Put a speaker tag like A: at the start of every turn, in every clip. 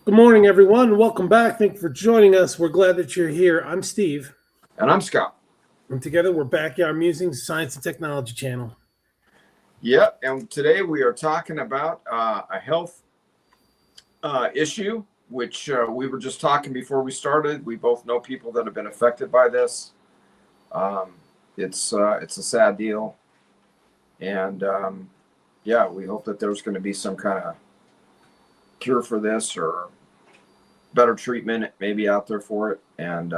A: Good morning, everyone. Welcome back. Thank you for joining us. We're glad that you're here. I'm Steve.
B: And I'm Scott.
A: And together we're Backyard Musings, Science and Technology channel.
B: Yeah, and today we are talking about a health issue, which we were just talking before we started. We both know people that have been affected by this. It's a sad deal. And yeah, we hope that there's going to be some kind of cure for this or better treatment maybe out there for it. And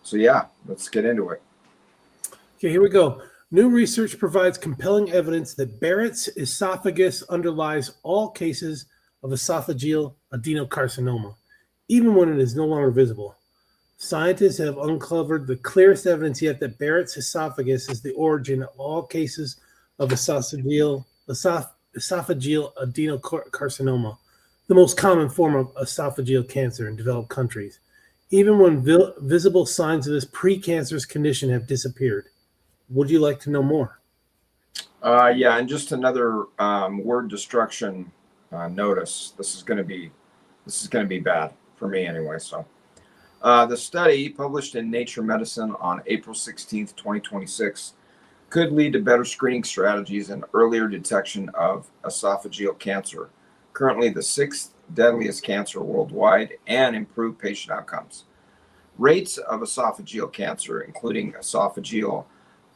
B: so, yeah, let's get into it.
A: Okay, here we go. New research provides compelling evidence that Barrett's esophagus underlies all cases of esophageal adenocarcinoma, even when it is no longer visible. Scientists have uncovered the clearest evidence yet that Barrett's esophagus is the origin of all cases of esophageal adenocarcinoma, the most common form of esophageal cancer in developed countries, even when visible signs of this precancerous condition have disappeared. Would you like to know more?
B: Yeah, and just another word destruction notice. This is going to be bad for me anyway. So, the study published in Nature Medicine on April 16th, 2026, could lead to better screening strategies and earlier detection of esophageal cancer, currently the sixth deadliest cancer worldwide, and improve patient outcomes. Rates of esophageal cancer, including esophageal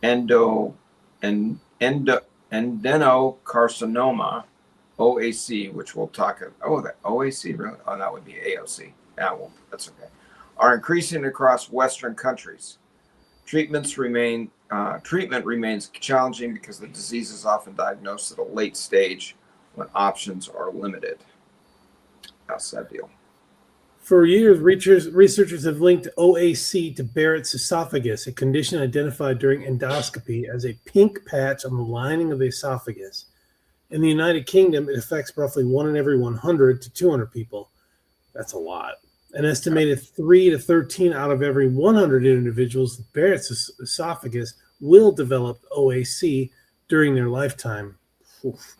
B: adenocarcinoma, OAC, which we'll talk about. Oh, that OAC, really? Oh, that would be AOC. Yeah, well, that's okay. Are increasing across Western countries. Treatment remains challenging because the disease is often diagnosed at a late stage when options are limited. That's that deal.
A: For years, researchers have linked OAC to Barrett's esophagus, a condition identified during endoscopy as a pink patch on the lining of the esophagus. In the United Kingdom, it affects roughly 1 in every 100 to 200 people. That's a lot. An estimated 3 to 13 out of every 100 individuals with Barrett's esophagus will develop OAC during their lifetime. Oof.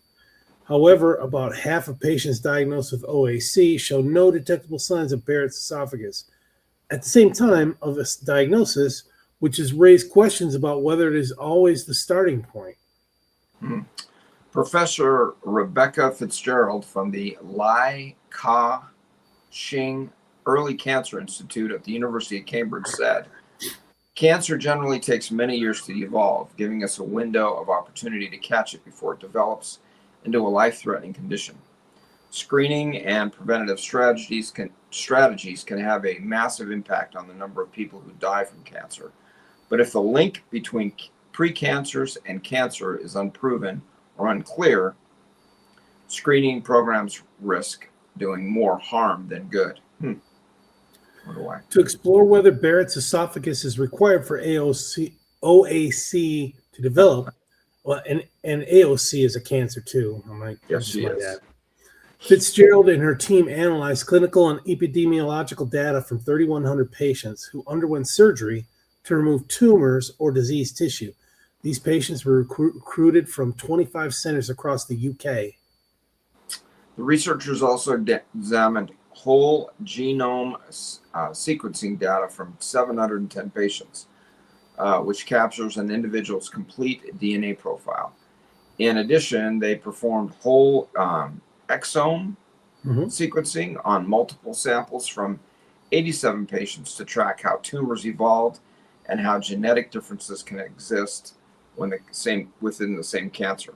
A: However, about half of patients diagnosed with OAC show no detectable signs of Barrett's esophagus. At the same time of this diagnosis, which has raised questions about whether it is always the starting point.
B: Professor Rebecca Fitzgerald from the Lai Ka-shing Early Cancer Institute at the University of Cambridge said, "Cancer generally takes many years to evolve, giving us a window of opportunity to catch it before it develops into a life-threatening condition. Screening and preventative strategies can have a massive impact on the number of people who die from cancer. But if the link between precancers and cancer is unproven or unclear, screening programs risk doing more harm than good."
A: To explore whether Barrett's esophagus is required for OAC to develop, well, and AOC is a cancer too.
B: Yes, she is.
A: Fitzgerald and her team analyzed clinical and epidemiological data from 3,100 patients who underwent surgery to remove tumors or diseased tissue. These patients were recruited from 25 centers across the UK.
B: The researchers also examined whole genome sequencing data from 710 patients, which captures an individual's complete DNA profile. In addition, they performed whole exome sequencing on multiple samples from 87 patients to track how tumors evolved and how genetic differences can exist within the same cancer.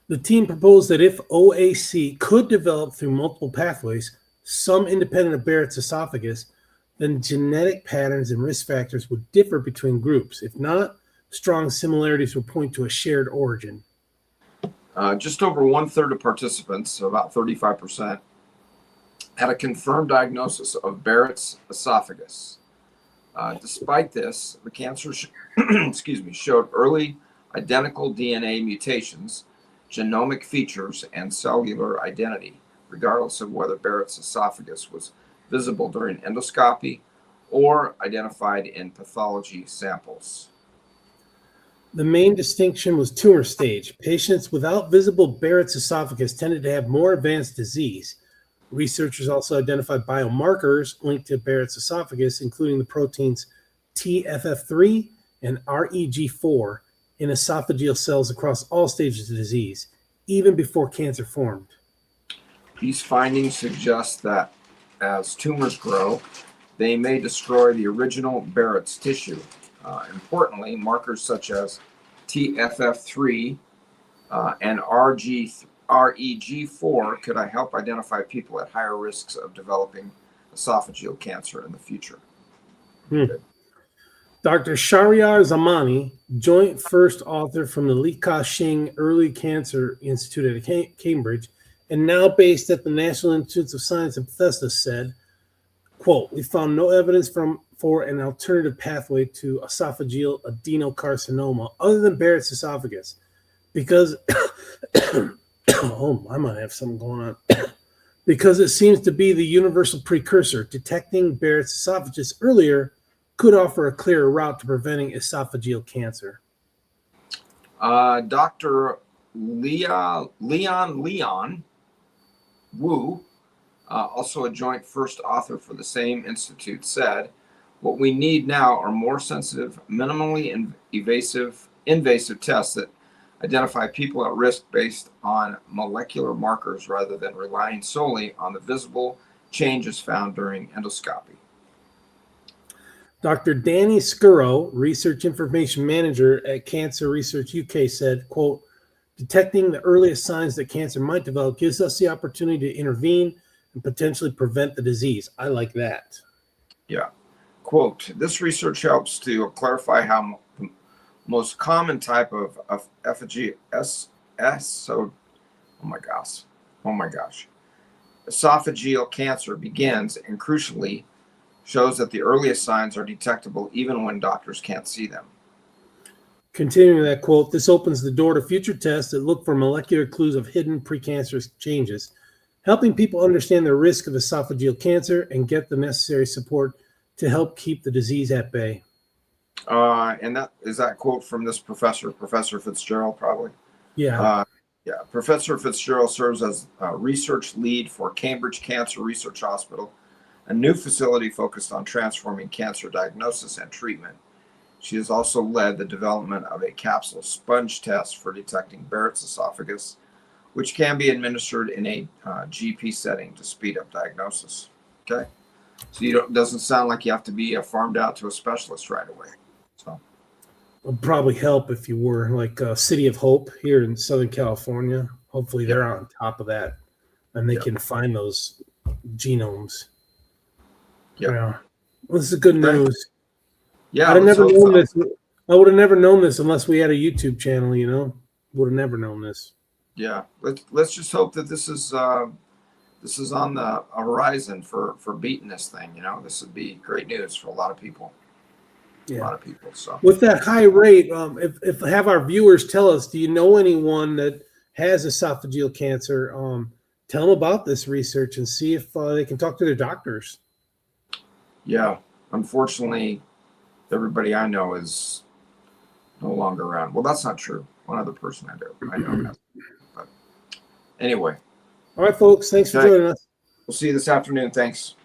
A: The team proposed that if OAC could develop through multiple pathways, some independent of Barrett's esophagus, then genetic patterns and risk factors would differ between groups. If not, strong similarities would point to a shared origin.
B: Just over 1/3 of participants, so about 35%, had a confirmed diagnosis of Barrett's esophagus. Despite this, the cancer showed early identical DNA mutations, genomic features, and cellular identity, regardless of whether Barrett's esophagus was visible during endoscopy or identified in pathology samples.
A: The main distinction was tumor stage. Patients without visible Barrett's esophagus tended to have more advanced disease. Researchers also identified biomarkers linked to Barrett's esophagus, including the proteins TFF3 and REG4 in esophageal cells across all stages of disease, even before cancer formed.
B: These findings suggest that as tumors grow, they may destroy the original Barrett's tissue. Importantly, markers such as TFF3 and REG4 could help identify people at higher risks of developing esophageal cancer in the future.
A: Dr. Shahryar Zamani, joint first author from the Li Ka-shing Early Cancer Institute at Cambridge, and now based at the National Institutes of Science in Bethesda, said, quote, "We found no evidence for an alternative pathway to esophageal adenocarcinoma other than Barrett's esophagus because oh, I might have something going on. Because it seems to be the universal precursor. Detecting Barrett's esophagus earlier could offer a clearer route to preventing esophageal cancer."
B: Dr. Leon Wu, also a joint first author for the same institute, said, "What we need now are more sensitive, minimally invasive tests that identify people at risk based on molecular markers rather than relying solely on the visible changes found during endoscopy."
A: Dr. Danny Scurro, Research Information Manager at Cancer Research UK, said, quote, "Detecting the earliest signs that cancer might develop gives us the opportunity to intervene and potentially prevent the disease." I like that.
B: Yeah. Quote, "This research helps to clarify how the most common type of esophageal cancer begins, and crucially shows that the earliest signs are detectable even when doctors can't see them."
A: Continuing that quote, "This opens the door to future tests that look for molecular clues of hidden precancerous changes, helping people understand the risk of esophageal cancer and get the necessary support to help keep the disease at bay."
B: And that quote from this Professor Fitzgerald, probably.
A: Yeah.
B: Yeah. Professor Fitzgerald serves as research lead for Cambridge Cancer Research Hospital, a new facility focused on transforming cancer diagnosis and treatment. She has also led the development of a capsule sponge test for detecting Barrett's esophagus, which can be administered in a GP setting to speed up diagnosis. Okay, so it doesn't sound like you have to be farmed out to a specialist right away. So
A: it would probably help if you were like City of Hope here in Southern California. Hopefully they're on top of that and they can find those genomes. Yeah. Well, this is good news.
B: Yeah.
A: I'd have never known this. I would have never known this unless we had a YouTube channel, you know. Would have never known this.
B: Yeah. Let's just hope that this is on the horizon for beating this thing, you know. This would be great news for a lot of people.
A: Yeah.
B: A lot of people. So
A: with that high rate, if have our viewers tell us, do you know anyone that has esophageal cancer? Tell them about this research and see if they can talk to their doctors.
B: Yeah, unfortunately, everybody I know is no longer around. Well, that's not true. One other person I know has. But anyway.
A: All right, folks. Thanks for joining us.
B: We'll see you this afternoon. Thanks.